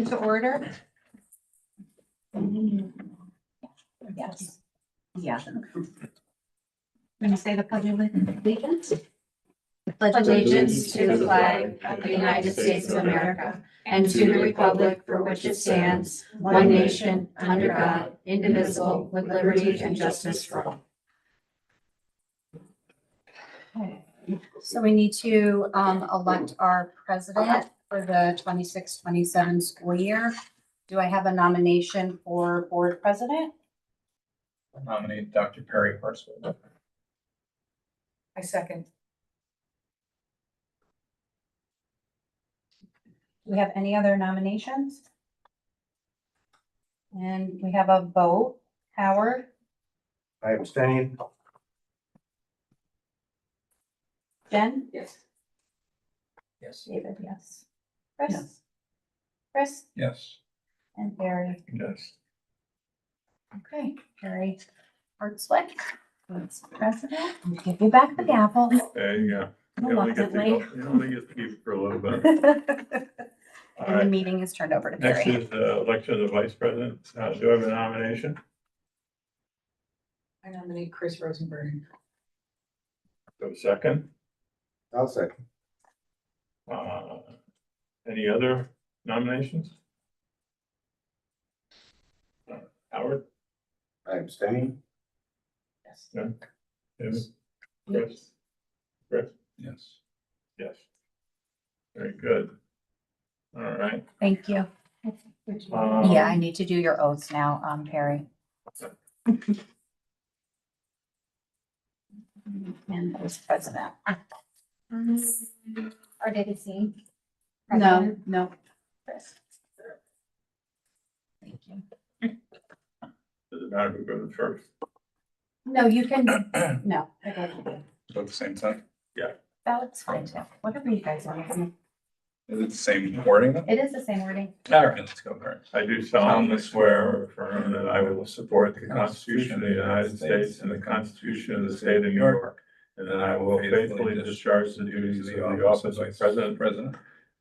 Meeting to order. Yes. Yeah. When you say the pledge of allegiance. Pledge allegiance to the flag of the United States of America and to the republic for which it stands, one nation, under God, indivisible, with liberty and justice for all. So we need to elect our president for the 26-27 school year. Do I have a nomination for board president? I nominate Dr. Perry Hartsfield. I second. Do we have any other nominations? And we have a vote. Howard, I abstain. Jen, Yes. Yes. David, yes. Chris? Yes. Chris Yes. and Barry. Yes. Okay, Barry Hartswick, who's president. I'll give you back the gavel. There you go. You only get to Reluctantly. go- you only get to keep it for a little bit. All And the right, meeting is turned over to next Barry. is the election of the vice president. Do I have a nomination? I nominate Chris Rosenberg. Do I have a second? I'll second. Any other nominations? Howard? I abstain. Yes. No? David? Chris? Chris? Yes. Yes. Very good. All right. Thank you. Yeah, I need to do your oaths now, Perry. And vice president. Or did he see? No, no. Chris. Thank you. Does it matter who goes first? No, you can, No, I don't. So at the same time? That's fine too. Whatever you guys want to do. Is it the same wording? it is the same wording. All right, let's go first. I do solemnly swear or affirm that I will support the Constitution of the United States and the Constitution of the State of New York, and that I will faithfully discharge the duties of the office of President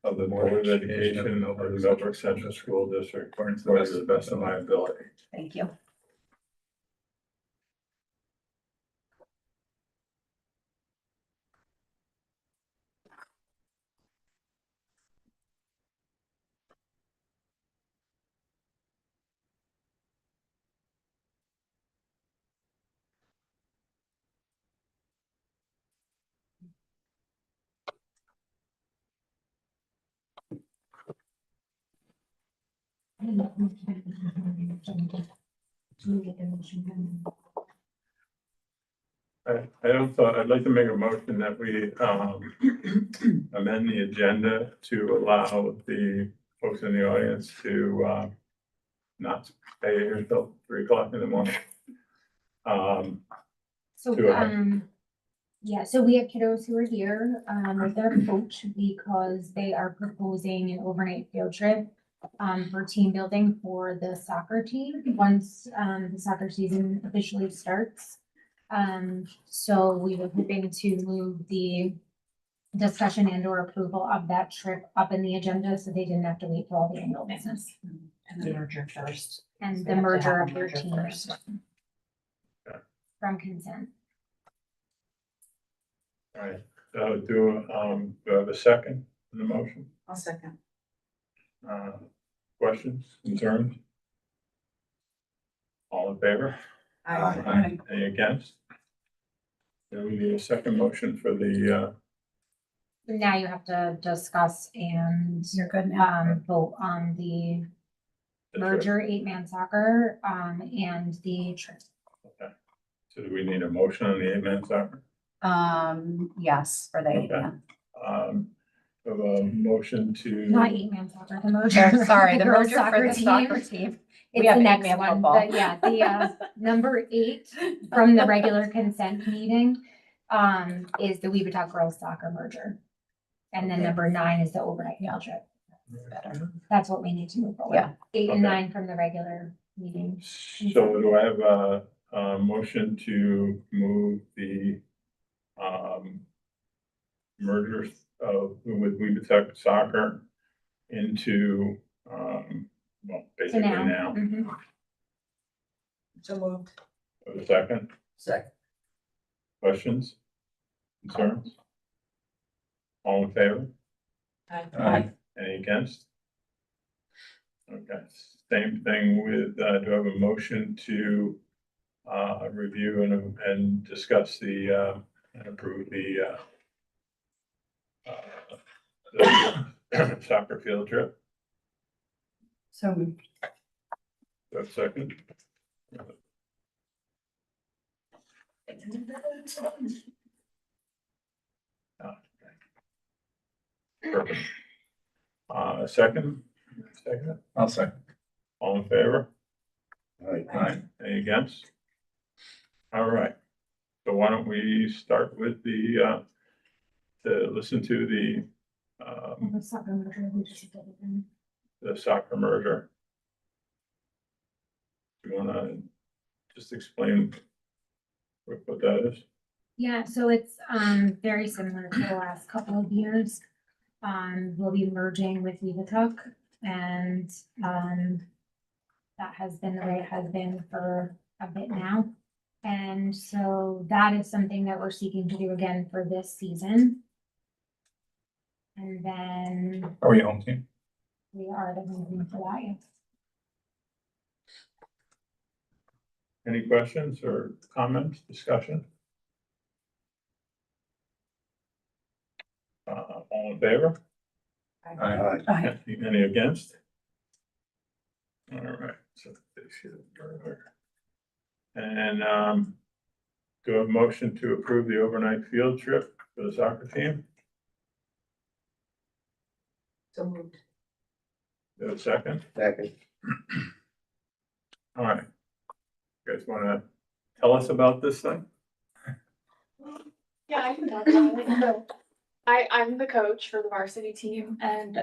of the Board of Education of the Millbrook Central School District according to the best of my ability. Thank you. I'd like to make a motion that we, amend the agenda to allow the folks in the audience to, not stay here until 3 o'clock in the morning. So, Go ahead. yeah, so we have kiddos who are here, with their coach because they are proposing an overnight field trip. For team building for the soccer team, once, the soccer season officially starts. So we were hoping to move the discussion and or approval of that trip up in the agenda, so they didn't have to wait for all the annual business. And the merger first. And So the we have to merger have of a their merger teams first. from consent. All right, so do I have a second in the motion? I'll second. Questions, concerns? All in favor? Aye. Any against? Then we need a second motion for the, Now you have to discuss and, You're good now. vote on the the trip. merger 8-man soccer, and the trip. Okay. So do we need a motion on the 8-man soccer? Yes, for the Okay. yeah. Of a motion to. Not 8-man soccer, the merger. Sorry, the girls' merger for the soccer team. team. We It's have the next 8-man one, football. but yeah, the, number 8 from the regular consent meeting, is the Weevatuck girls soccer merger. And then Okay. number 9 is the overnight field trip. That's what we need to move forward. Yeah. 8 and Okay. 9 from the regular meeting. So do I have a motion to move the mergers of with Weevatuck Soccer into Well, So basically now. now. Mhm. So moved. A second, Second. questions, concerns? All in favor? Aye. Any against? Okay, same thing with, do I have a motion to, review and discuss and approve the soccer field trip? So moved. Do I have a second? Perfect. A second? Second. I'll second. All in favor? Aye. Any against? All right. So why don't we start with to listen to Let's not go over it, we just did it then. the soccer merger. You wanna just explain what that is? Yeah, so it's very similar to the last couple of years. We'll be merging with Weavatuck and that has been the way it has been for a bit now. And so that is something that we're seeking to do again for this season. And then Are we home team? we are the home for that, yes. Any questions or comments, discussion? All in favor? Aye. Any against? All right, so they see the merger. And do a motion to approve the overnight field trip for the soccer team? So moved. Do a second? Second. All right. You guys wanna tell us about this thing? Yeah, I can talk about it. So, I'm the coach for the varsity team and,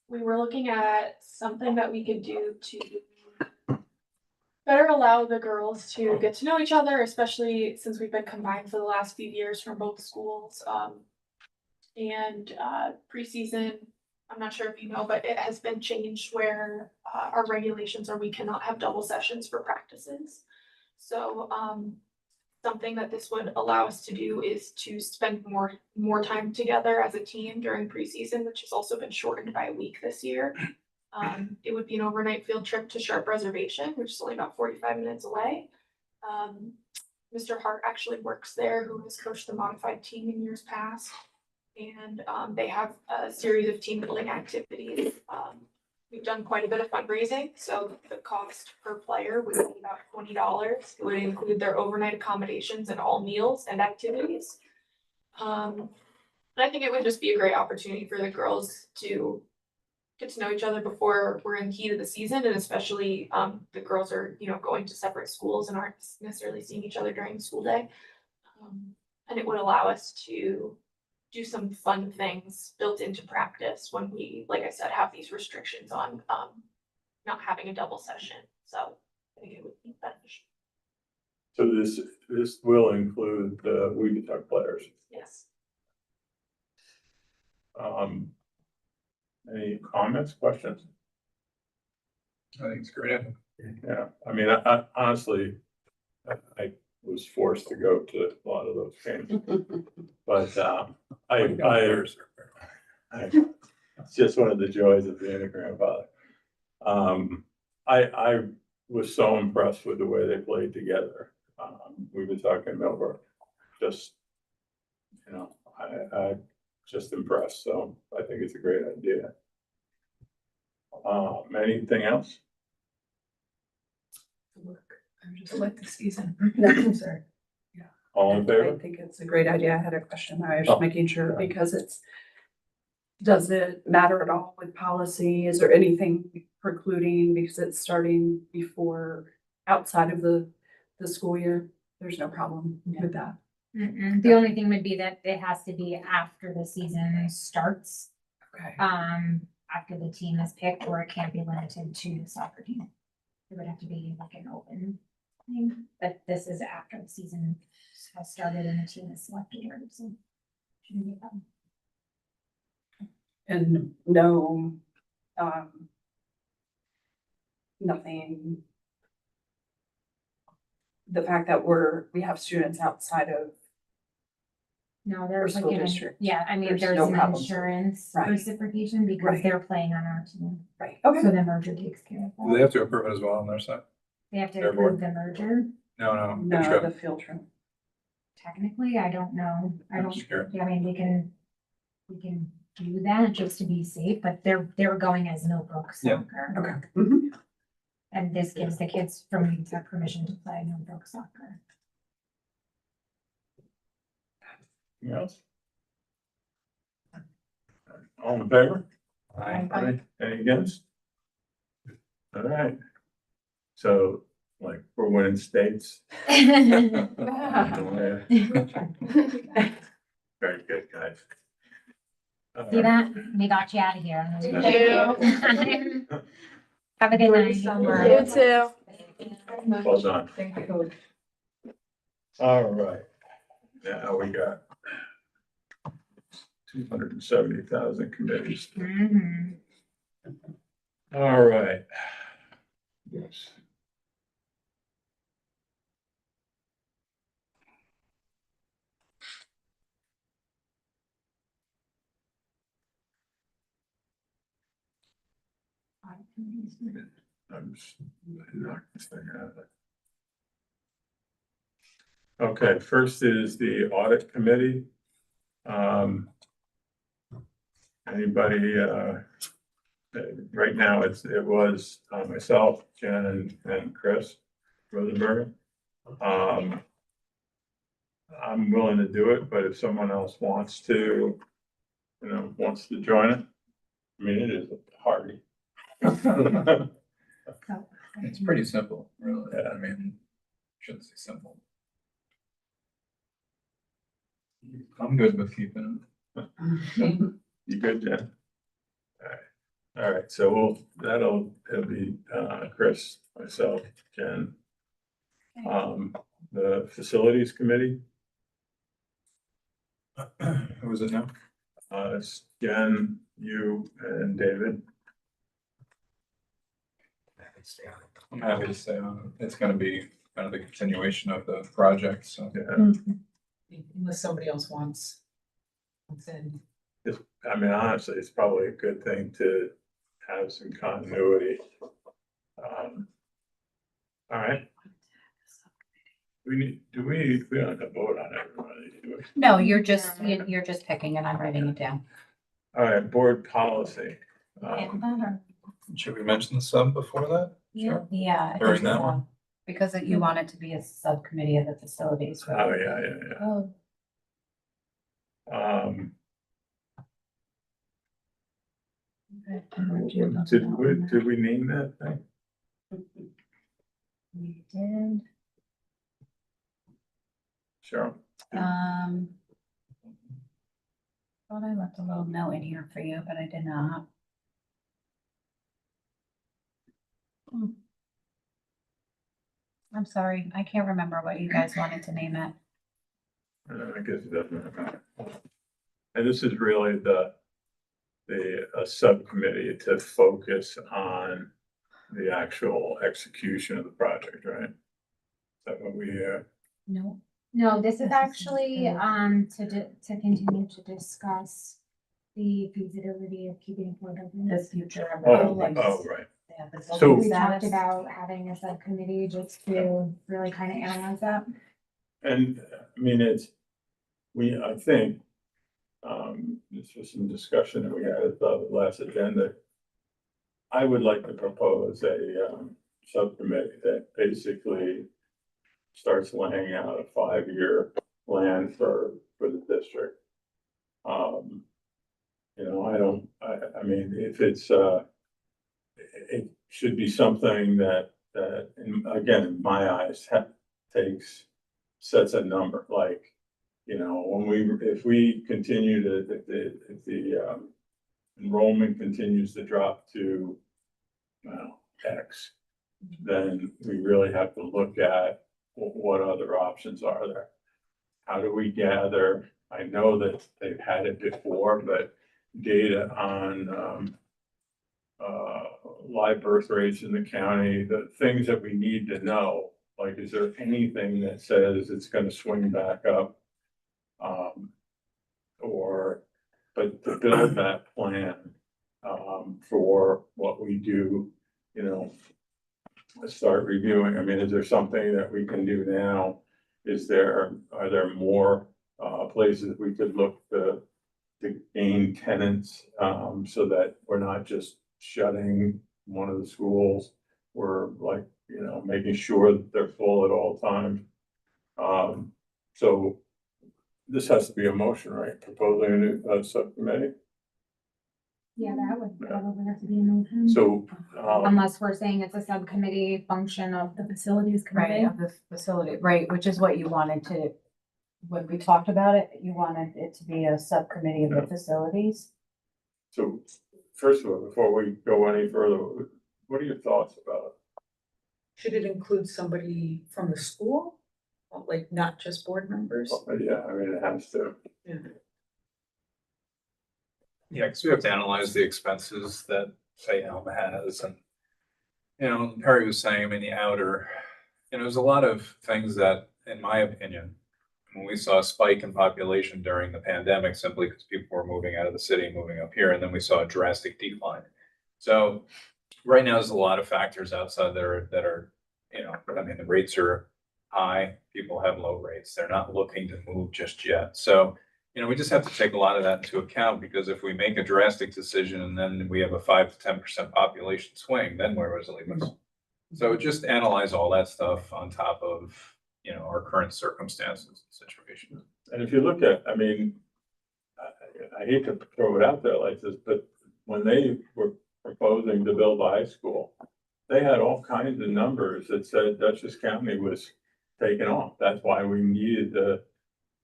we were looking at something that we could do to better allow the girls to get to know each other, especially since we've been combined for the last few years from both schools. And preseason, I'm not sure if you know, but it has been changed where our regulations are we cannot have double sessions for practices. So, something that this would allow us to do is to spend more time together as a team during preseason, which has also been shortened by a week this year. It would be an overnight field trip to Sharp Reservation, which is only about 45 minutes away. Mr. Hart actually works there, who has coached the modified team in years past. And they have a series of team building activities. We've done quite a bit of fundraising, so the cost per player would be about $20. It would include their overnight accommodations and all meals and activities. And I think it would just be a great opportunity for the girls to get to know each other before we're in the heat of the season, and especially the girls are, going to separate schools and aren't necessarily seeing each other during the school day. And it would allow us to do some fun things built into practice when we, like I said, have these restrictions on not having a double session. So I think it would be beneficial. So this will include the Weavatuck players. Yes. Any comments, questions? I think it's great. Yeah, I mean, I honestly, I was forced to go to a lot of those games. But it's just one of the joys of being a grandfather. I was so impressed with the way they played together. We've been talking about work, just, I just impressed, so I think it's a great idea. Anything else? I just like the season. No, sorry. All in I favor? think it's a great idea. I had a question. I was Oh. just making sure because does it matter at all with policy? Is there anything precluding because it's starting outside of the school year? There's no problem with that. The only thing would be that it has to be after the season starts, Okay. after the team is picked, or it can't be limited to the soccer team. It would have to be like an open thing, but this is after the season has started and the team is selected, so shouldn't be a problem. And no, nothing. The fact that we have students outside of, No, there's like school an, district. yeah, I mean, There's there's no an problem. insurance Right. reciprocation because Right. they're playing on our team. right, So okay. the merger takes care of Do they that. have to approve it as well on their side? They have to Their board? approve the merger. No, the No, trip. the field trip. Technically, I don't know. I I'm don't, just curious. I mean, we can do that just to be safe, but they're going as Millbrook Yeah. soccer. Okay. Mhm. And this gives the kids from Utah permission to play Millbrook soccer. Anything else? All in favor? Aye. Any against? All right. So, like, we're winning states. Yeah. Very good, guys. See that? We got you out of here. Thank you. Have a good night. You too. Well done. Thank you. All right. Now we got 270,000 committees. Mhm. All right. Yes. I'm just knock this thing out of it. Okay, first is the audit committee. Anybody, right now it was myself, Jen and Chris Rosenberg. I'm willing to do it, but if someone else wants to, wants to join it, I mean, it is a party. It's pretty simple, really. Yeah. I mean, shouldn't say simple. I'm good with keeping You good, Jen? All right, so it'll be, Chris, myself, Jen. The facilities committee, it. Who is it now? it's Jen, you and David. I'm happy to stay on. It's gonna be kind of the continuation of the project, so. Yeah, Unless somebody else wants. In. I mean, honestly, it's probably a good thing to have some continuity. All right. We don't have to vote on everybody, do we? No, you're just picking and I'm writing it down. All right, board policy. Should we mention the sub before that? Yeah. Yeah. I think During that so. one? Because you want it to be a subcommittee of the facilities. right? Oh, yeah. Oh, okay. Did we name that thing? We did. Cheryl? Thought I left a little note in here for you, but I did not. I'm sorry, I can't remember what you guys wanted to name it. I guess it doesn't matter. And this is really the subcommittee to focus on the actual execution of the project, right? Is that what we, No. No, this is actually, to continue to discuss the feasibility of keeping Port open. The future of. oh, like, right. yeah, the So- building We talked status. about having a subcommittee just to really kind of analyze that. And I mean, I think, this was some discussion that we had at the last agenda. I would like to propose a, subcommittee that basically starts laying out a 5-year plan for the district. I mean, if it's, it should be something that, again, in my eyes, sets a number, like, if we continue to, if the enrollment continues to drop to, X, then we really have to look at what other options are there. How do we gather, I know that they've had it before, but data on live birth rates in the county, the things that we need to know. Like, is there anything that says it's gonna swing back up? Or, but to build that plan, for what we do, you know, start reviewing. I mean, is there something that we can do now? Are there more, places we could look to gain tenants, so that we're not just shutting one of the schools? We're like, you know, making sure that they're full at all times. So this has to be a motion, right? Proposing a new, subcommittee. Yeah, that would probably have to be a motion. So, Unless we're saying it's a subcommittee function of the facilities Right, committee. of the facility, right, which is what you wanted to, when we talked about it, you wanted it to be a subcommittee of the facilities. so first of all, before we go any further, what are your thoughts about it? Should it include somebody from the school? Like, not just board members? Yeah, I mean, it has to. Yeah. Yeah, because we have to analyze the expenses that, say, Elma has, and, you know, Harry was saying, I mean, the outer, you know, there's a lot of things that, in my opinion, when we saw a spike in population during the pandemic, simply because people were moving out of the city, moving up here, and then we saw a drastic decline. So right now, there's a lot of factors outside there that are, you know, I mean, the rates are high, people have low rates, they're not looking to move just yet. So, you know, we just have to take a lot of that into account, because if we make a drastic decision and then we have a 5 to 10% population swing, then where does it leave us? So just analyze all that stuff on top of, you know, our current circumstances and situations. And if you look at, I mean, I hate to throw it out there like this, but when they were proposing to build a high school, they had all kinds of numbers that said Dutchess County was taken off. That's why we needed the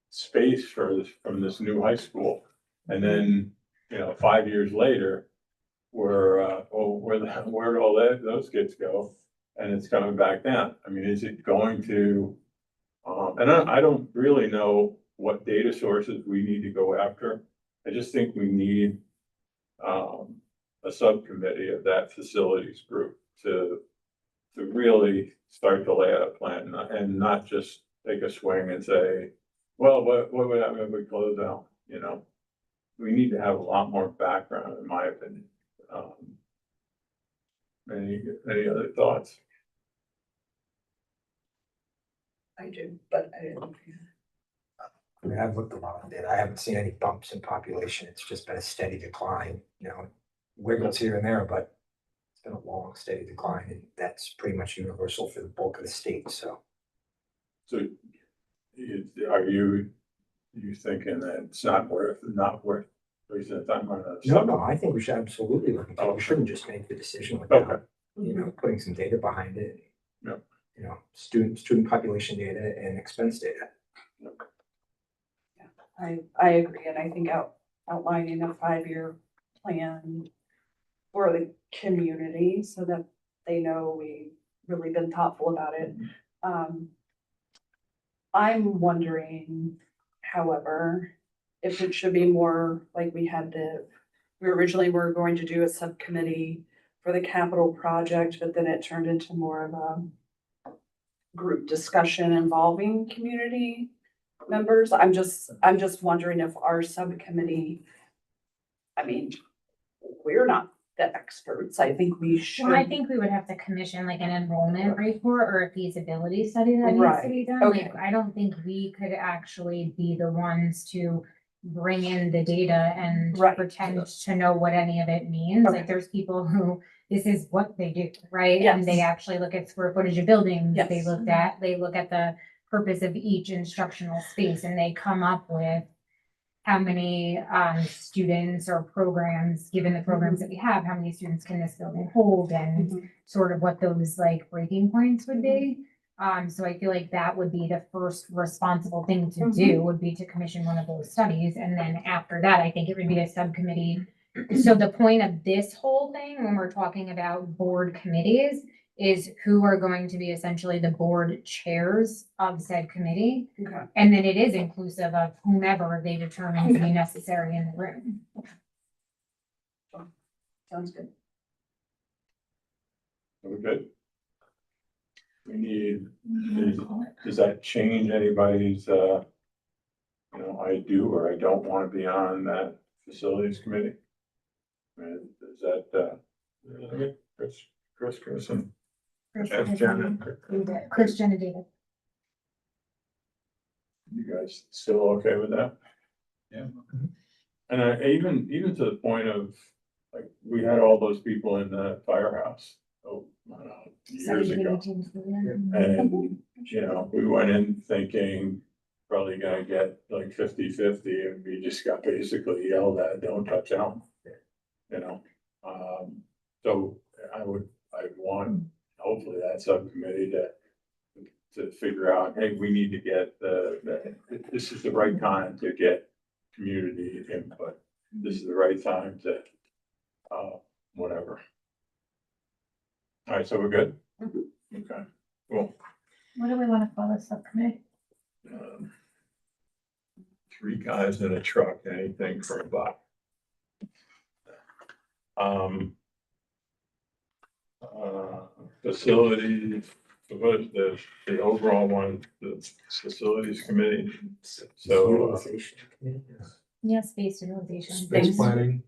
space for this, from this new high school. And then, you know, 5 years later, where'd all those kids go? And it's coming back down. I mean, is it going to, and I don't really know what data sources we need to go after. I just think we need, a subcommittee of that facilities group to really start to lay out a plan and not just take a swing and say, well, what would happen if we close out, you know? We need to have a lot more background, in my opinion. Any other thoughts? I do, but I didn't. I mean, I've looked a lot at it. I haven't seen any bumps in population. It's just been a steady decline, you know, wiggles here and there, but it's been a long, steady decline, and that's pretty much universal for the bulk of the state, so. So are you thinking that it's not worth wasting time on that? No, I think we should absolutely look into it. We shouldn't just make the decision without, you know, putting some data behind it. Yep. You know, student population data and expense data. I agree, and I think outlining a 5-year plan for the community so that they know we've really been thoughtful about it. I'm wondering, however, if it should be more like we originally were going to do a subcommittee for the capital project, but then it turned into more of a group discussion involving community members. I'm just wondering if our subcommittee, I mean, we're not the experts. I think we should. Well, I think we would have to commission like an enrollment report or a feasibility study that needs to Right. be done. Okay. Like, I don't think we could actually be the ones to bring in the data and Right. pretend to know what any of it means. Okay. Like, there's people who, this is what they do, right? Yes. And they actually look at square footage of buildings. Yes. They look at the purpose of each instructional space, and they come up with how many students or programs, given the programs that we have, how many students can this building hold, and Mhm. sort of what those like breaking points would be. So I feel like that would be the first responsible thing to do, would be to commission one of those studies. And then after that, I think it would be a subcommittee. So the point of this whole thing, when we're talking about board committees, is who are going to be essentially the board chairs of said committee. Okay. And then it is inclusive of whomever they determine to be necessary in the room. Sounds good. we're good. We need, does that change anybody's, I do or I don't want to be on that facilities committee? And is that, Chris and Jen, Chris, Jen, and David. you guys still okay with that? Yeah. And even to the point of, like, we had all those people in the firehouse, I don't know, years ago. And, we went in thinking probably gonna get like 50-50, and we just got basically yelled at, don't touch them. So I want, hopefully that subcommittee to figure out, hey, we need to get this is the right time to get community input. This is the right time to, whatever. All right, so we're good? Okay, cool. What do we want to call this subcommittee? Three guys in a truck, anything for a buck. Facilities, what is the overall one, the facilities committee? So, Utilization committee, yeah. Yeah, space utilization. Space Thanks. planning.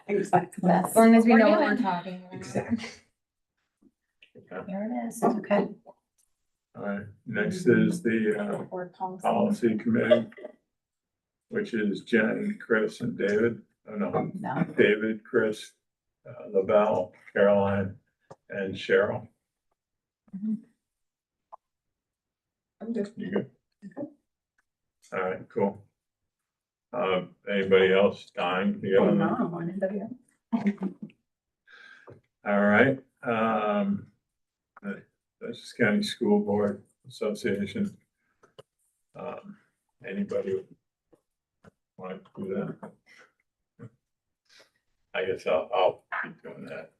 Exactly. As long as we know what we're talking about. Exactly. okay. There it is. Okay. All right, next is the Board policy committee, which is Jen, Chris, and David. Oh, no, No. David, Chris, LaBelle, Caroline, and Cheryl. I'm good. You good? All right, cool. Anybody else dying? You got on that? No, anybody else? All right, Dutchess County School Board Association. Anybody want to do that? I guess I'll keep doing that.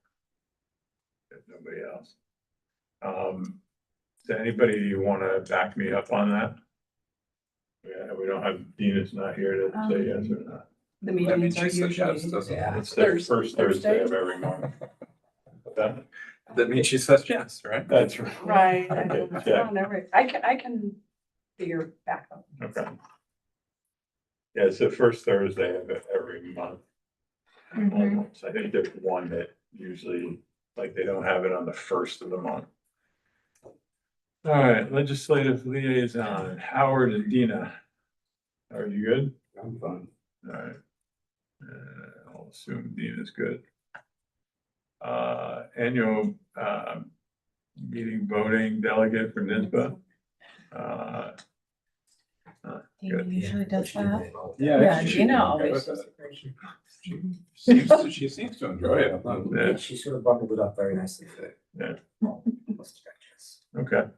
If nobody else. Does anybody want to back me up on that? Yeah, we don't have, Dina's not here to say yes or not. The That means meetings are she said yes, usually. doesn't it? Yeah. It's the first Thursday of every month. That- That means she says yes, right? That's right. Right. Okay, It's yeah. not every- I can figure back up. Okay. Yeah, it's the first Thursday of every month. Almost. I think there's one that usually, like, they don't have it on the first of the month. All right, legislative liaison, Howard and Dina. Are you good? I'm fine. All right. I'll assume Dina's good. Annual, meeting voting delegate for NISBA. Dina usually does that. Yeah, Yeah, she Gina should be always okay does with it. She seems to enjoy it. I'm not- Yeah, she sort of bundled it up very nicely for it. Yeah. Most directions. Okay,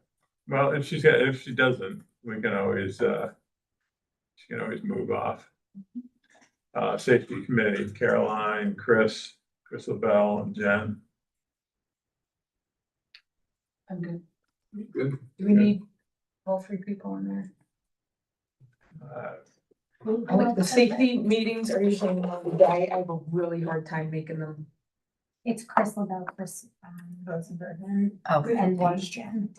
well, if she doesn't, we can always, she can always move off. Safety committee, Caroline, Chris LaBelle, and Jen. I'm good. Good. Do we need all three people in there? Like the safety meetings are usually in the middle of the day. I have a really hard time making them. It's Chris LaBelle, Chris Rosenberg, Oh, and one Jen.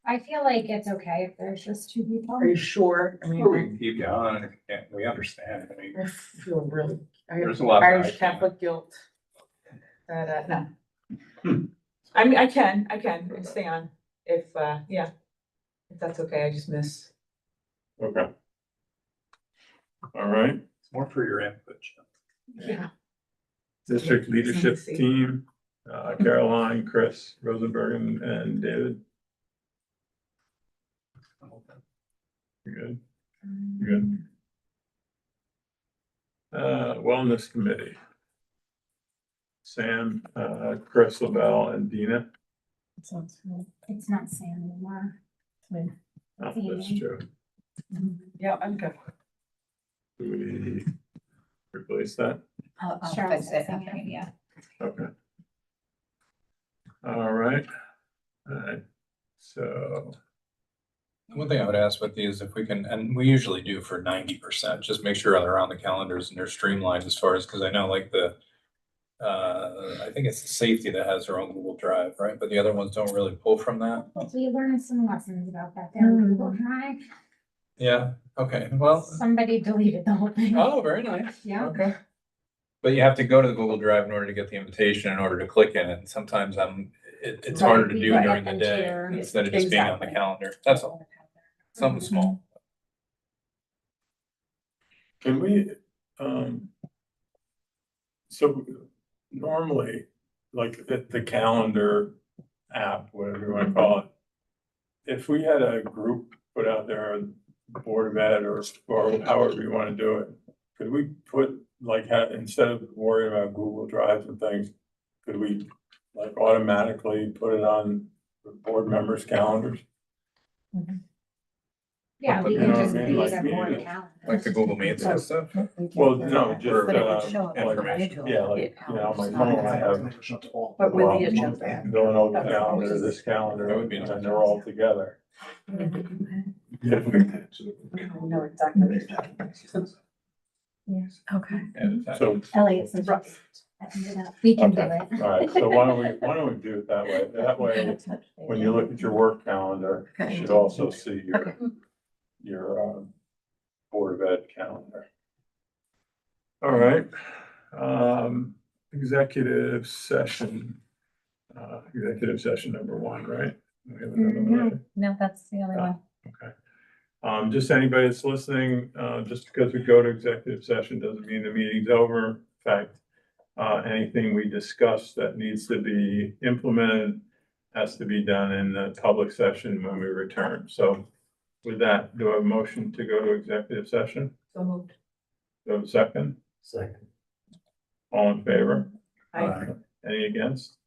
I feel like it's okay if there's just two people. Are you sure? I Well, we mean, can keep going, if we can't, we understand, I mean, I feel really, I there's have a lot. that I Irish can't- Catholic guilt. No. I mean, I can stay on if, yeah, if that's okay. I just miss. Okay. All right, It's more for your input, Jen. Yeah. district leadership Nice to see. team, Caroline, Chris Rosenberg, and David. You good? You good? Wellness committee. Sam, Chris LaBelle, and Dina. Sounds good. It's not Sam anymore. Oh, that's true. Yeah, I'm good. Do we replace that? I'll Cheryl fix it. said Sam, yeah. Okay. All right. So One thing I would ask with these, if we can, and we usually do for 90%, just make sure they're on the calendars and they're streamlined as far as, because I know like I think it's the safety that has their own Google Drive, right? But the other ones don't really pull from that. We learned some lessons about that there in Google Drive. Yeah, okay, well, Somebody deleted the whole thing. oh, very nice. Yeah. Okay. But you have to go to the Google Drive in order to get the invitation, in order to click in it. And sometimes it's Right, harder to we do can during get the them to day your- instead of just being on the Exactly. calendar. That's all. Something small. Can we, so normally, like the calendar app, whatever you wanna call it. If we had a group put out there, Board of Ed or however you wanna do it, could we put, like, instead of worrying about Google Drives and things, could we like automatically put it on the board members' calendars? Yeah, we You can know just what I mean? use Like, a board yeah. calendar. Like the Google Meets and stuff. Well, no, just, But it would show up information. individually. yeah, like, you know, my phone, I have. But with the agenda. Villanova calendar, this calendar, That would be and nice. they're all together. I know exactly what you're talking about. Okay. So, Elliot says. We can do Okay. it. all right, so why don't we do it that way? That way, when you look at your work calendar, you should also see your Board of Ed calendar. All right, executive session. Executive session number 1, right? We have another one, right? No, that's the only one. Okay. Just anybody that's listening, just because we go to executive session doesn't mean the meeting's over. In fact, anything we discuss that needs to be implemented has to be done in the public session when we return. So with that, do I have a motion to go to executive session? So moved. Do I have a second? Second. All in favor? Aye. Any against?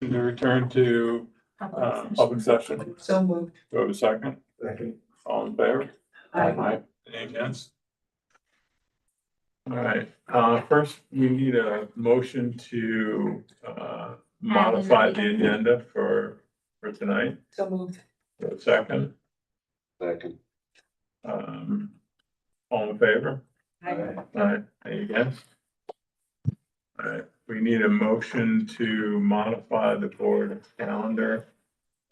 To return to, public session. So moved. Do I have a second? Second. All in favor? Aye. Any against? All right, first, we need a motion to, modify the agenda for tonight. So moved. Do I have a second? Second. All in favor? Aye. All right, any against? All right, we need a motion to modify the board calendar.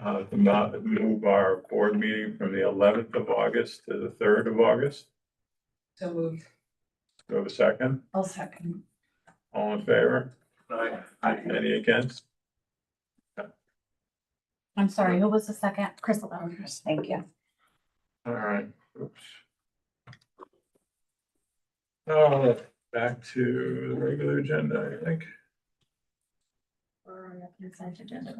To not move our board meeting from the 11th of August to the 3rd of August. So moved. Do I have a second? I'll second. All in favor? Aye. Any against? I'm sorry, who was the second? Crystal. Thank you. All right, oops. Oh, back to the regular agenda, I think. Or on the consent agenda.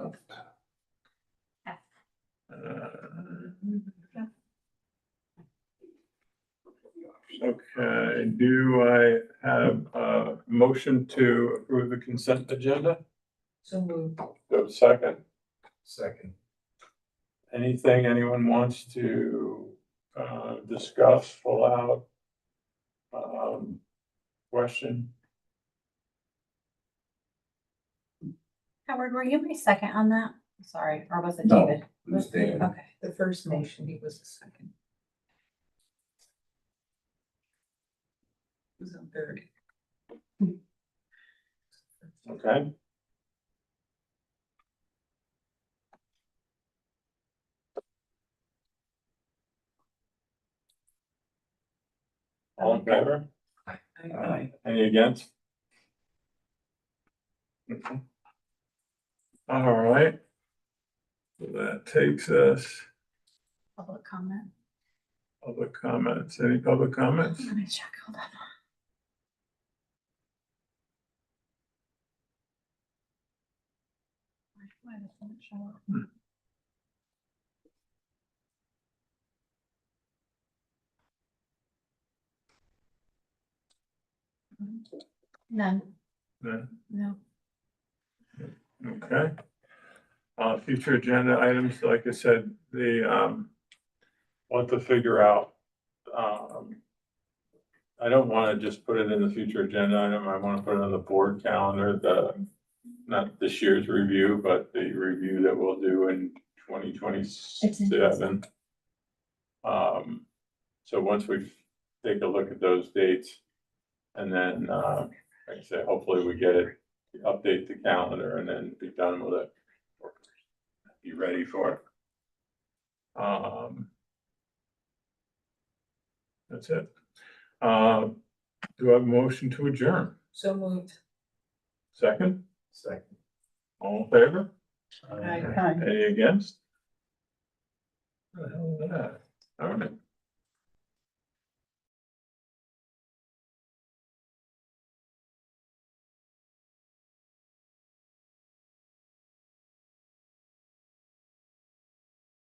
Okay, do I have a motion to approve the consent agenda? So moved. Do I have a second? Second. Anything anyone wants to discuss, pull out? Question? Howard, were you my second on that? Sorry, or was it No. David? It was David. Okay. The first motion, he was the second. Who's on third? Okay. All in favor? Aye. Any against? Okay. All right. So that takes us, Public comment. public comments. Any public comments? Let me check, hold on. Why doesn't it show up? None, No. no. Okay. Future agenda items, like I said, want to figure out, I don't want to just put it in the future agenda item. I want to put it on the board calendar, not this year's review, but the review that we'll do in 2027. So once we take a look at those dates, and then, like I said, hopefully we get it, update the calendar and then be done with it. Be ready for it. That's it. Do I have a motion to adjourn? So moved. Second, Second. all in favor? Aye. Any against? What the hell is that? All right.